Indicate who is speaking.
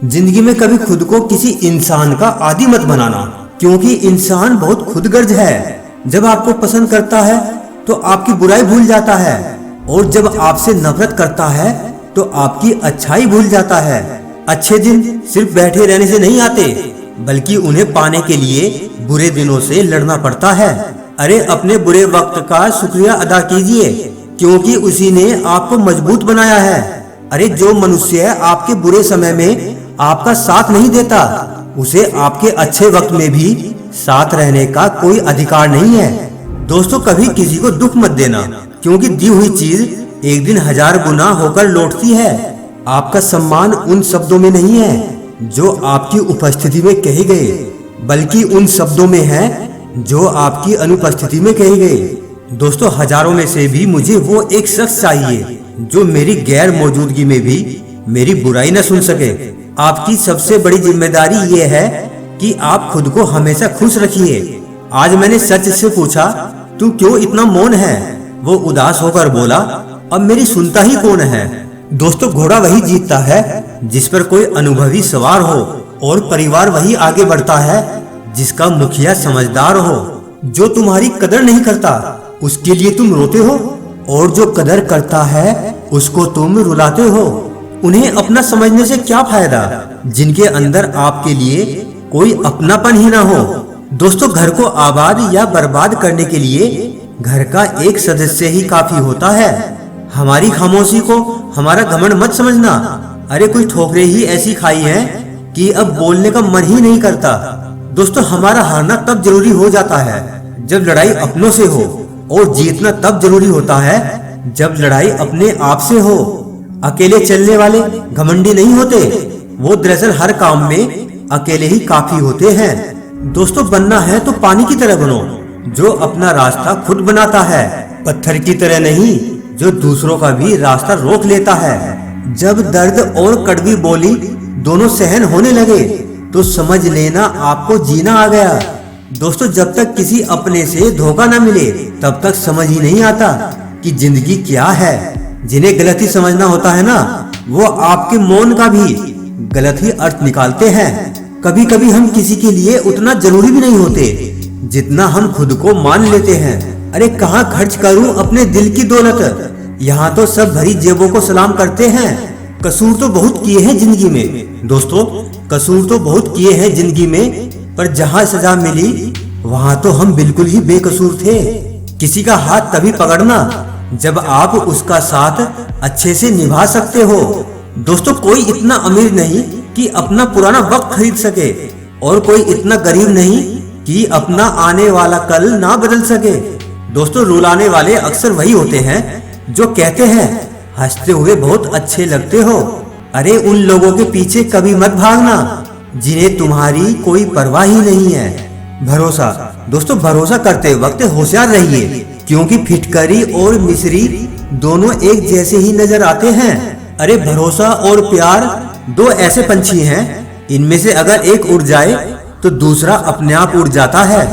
Speaker 1: जिंदगी में कभी खुद को किसी इंसान का आदी मत बनाना, क्योंकि इंसान बहुत खुदगर्ज है। जब आपको पसंद करता है तो आपकी बुराई भूल जाता है, और जब आपसे नफरत करता है तो आपकी अच्छाई भूल जाता है। अच्छे दिन सिर्फ बैठे रहने से नहीं आते, बल्कि उन्हें पाने के लिए बुरे दिनों से लड़ना पड़ता है। अरे अपने बुरे वक्त का शुक्रिया अदा कीजिए, क्योंकि उसी ने आपको मजबूत बनाया है। अरे जो मनुष्य आपके बुरे समय में आपका साथ नहीं देता, उसे आपके अच्छे वक्त में भी साथ रहने का कोई अधिकार नहीं है। दोस्तों, कभी किसी को दुख मत देना, क्योंकि दी हुई चीज एक दिन 1000 गुना होकर लौटती है। आपका सम्मान उन शब्दों में नहीं है जो आपकी उपस्थिति में कहे गए, बल्कि उन शब्दों में है जो आपकी अनुपस्थिति में कहे गए। दोस्तों, हजारों में से भी मुझे वो एक शख्स चाहिए जो मेरी गैर मौजूदगी में भी मेरी बुराई न सुन सके। आपकी सबसे बड़ी जिम्मेदारी ये है कि आप खुद को हमेशा खुश रखिए। आज मैंने सच से पूछा, तू क्यों इतना मौन है? वो उदास होकर बोला, अब मेरी सुनता ही कौन है? दोस्तों, घोड़ा वही जीतता है जिस पर कोई अनुभवी सवार हो, और परिवार वही आगे बढ़ता है जिसका मुखिया समझदार हो। जो तुम्हारी कदर नहीं करता उसके लिए तुम रोते हो, और जो कदर करता है उसको तुम रुलाते हो। उन्हें अपना समझने से क्या फायदा जिनके अंदर आपके लिए कोई अपनापन ही ना हो। दोस्तों, घर को आबाद या बर्बाद करने के लिए घर का एक सदस्य ही काफी होता है। हमारी खामोशी को हमारा घमंड मत समझना। अरे कुछ ठोकरें ही ऐसी खाई हैं कि अब बोलने का मन ही नहीं करता। दोस्तों, हमारा हारना तब जरूरी हो जाता है जब लड़ाई अपनों से हो, और जीतना तब जरूरी होता है जब लड़ाई अपने आप से हो। अकेले चलने वाले घमंडी नहीं होते, वो दरअसल हर काम में अकेले ही काफी होते हैं। दोस्तों, बनना है तो पानी की तरह बनो, जो अपना रास्ता खुद बनाता है, पत्थर की तरह नहीं जो दूसरों का भी रास्ता रोक लेता है। जब दर्द और कड़वी बोली दोनों सहन होने लगे तो समझ लेना आपको जीना आ गया। दोस्तों, जब तक किसी अपने से धोखा न मिले तब तक समझ ही नहीं आता कि जिंदगी क्या है। जिन्हें गलत ही समझना होता है ना, वो आपके मौन का भी गलत ही अर्थ निकालते हैं। कभी कभी हम किसी के लिए उतना जरूरी भी नहीं होते जितना हम खुद को मान लेते हैं। अरे कहाँ खर्च करूं अपने दिल की दौलत, यहाँ तो सब भरी जेबों को सलाम करते हैं। कसूर तो बहुत किए हैं जिंदगी में। दोस्तों, कसूर तो बहुत किए हैं जिंदगी में, पर जहाँ सजा मिली वहाँ तो हम बिल्कुल ही बेकसूर थे। किसी का हाथ तभी पकड़ना जब आप उसका साथ अच्छे से निभा सकते हो। दोस्तों, कोई इतना अमीर नहीं कि अपना पुराना वक्त खरीद सके, और कोई इतना गरीब नहीं कि अपना आने वाला कल ना बदल सके। दोस्तों, रुलाने वाले अक्सर वही होते हैं जो कहते हैं हंसते हुए बहुत अच्छे लगते हो। अरे उन लोगों के पीछे कभी मत भागना जिन्हें तुम्हारी कोई परवाह ही नहीं है। भरोसा, दोस्तों, भरोसा करते वक्त होशियार रहिए, क्योंकि फिटकरी और मिस्री दोनों एक जैसे ही नजर आते हैं। अरे भरोसा और प्यार दो ऐसे पंछी हैं, इनमें से अगर एक उड़ जाए तो दूसरा अपने आप उड़ जाता है।